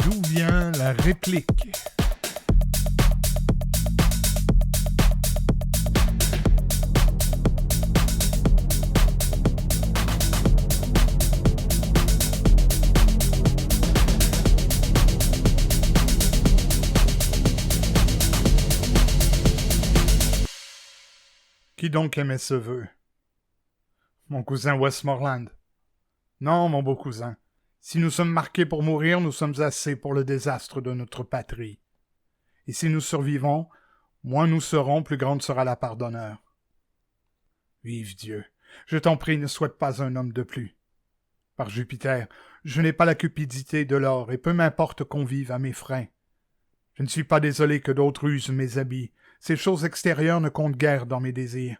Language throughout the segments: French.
D'où vient la réplique? Qui donc aimait ce vœu? Mon cousin Westmoreland. Non, mon beau cousin. Si nous sommes marqués pour mourir, nous sommes assez pour le désastre de notre patrie. Et si nous survivons, moins nous serons, plus grande sera la part d'honneur. Vive Dieu! Je t'en prie, ne souhaite pas un homme de plus. Par Jupiter, je n'ai pas la cupidité de l'or, et peu m'importe qu'on vive à mes freins. Je ne suis pas désolé que d'autres usent mes habits. Ces choses extérieures ne comptent guère dans mes désirs.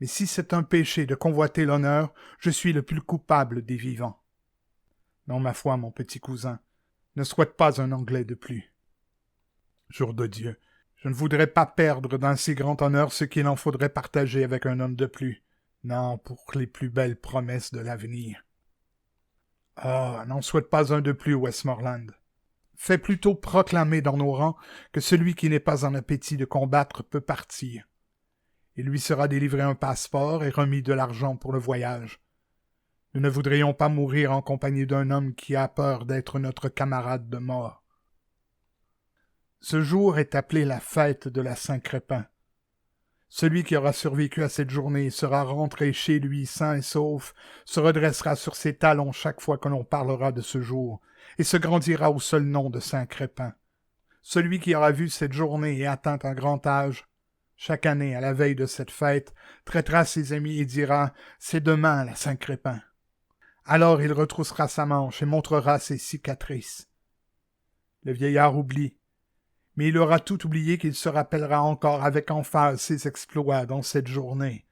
Mais si c'est un péché de convoiter l'honneur, je suis le plus coupable des vivants. Non, ma foi, mon petit cousin, ne souhaite pas un Anglais de plus. Jour de Dieu, je ne voudrais pas perdre d'un si grand honneur ce qu'il en faudrait partager avec un homme de plus. Non, pour les plus belles promesses de l'avenir. Ah, n'en souhaite pas un de plus, Westmoreland. Fais plutôt proclamer dans nos rangs que celui qui n'est pas en appétit de combattre peut partir. Il lui sera délivré un passeport et remis de l'argent pour le voyage. Nous ne voudrions pas mourir en compagnie d'un homme qui a peur d'être notre camarade de mort. Ce jour est appelé la fête de la Saint-Crépin. Celui qui aura survécu à cette journée sera rentré chez lui sain et sauf, se redressera sur ses talons chaque fois que l'on parlera de ce jour, et se grandira au seul nom de Saint-Crépin. Celui qui aura vu cette journée et atteint un grand âge, chaque année, à la veille de cette fête, traitera ses amis et dira « C'est demain la Saint-Crépin ». Alors il retroussera sa manche et montrera ses cicatrices. Le vieillard oublie, mais il aura tout oublié qu'il se rappellera encore avec emphase ses exploits dans cette journée.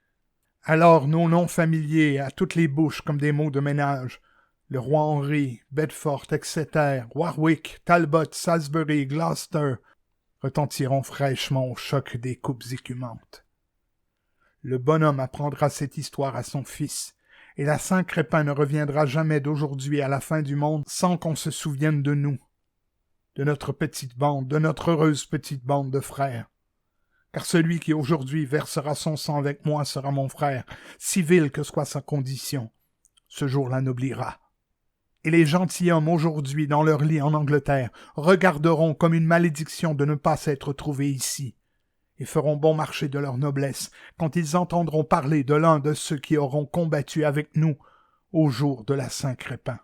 Alors nos noms familiers à toutes les bouches comme des mots de ménage, le roi Henri, Bedford, Exeter, Warwick, Talbot, Salisbury, Gloucester, retentiront fraîchement au choc des coupes écumantes. Le bonhomme apprendra cette histoire à son fils, et la Saint-Crépin ne reviendra jamais d'aujourd'hui à la fin du monde sans qu'on se souvienne de nous, de notre petite bande, de notre heureuse petite bande de frères. Car celui qui aujourd'hui versera son sang avec moi sera mon frère, si vil que soit sa condition. Ce jour l'annoblira. Et les gentilshommes aujourd'hui dans leur lit en Angleterre regarderont comme une malédiction de ne pas s'être trouvés ici, et feront bon marché de leur noblesse quand ils entendront parler de l'un de ceux qui auront combattu avec nous au jour de la Saint-Crépin.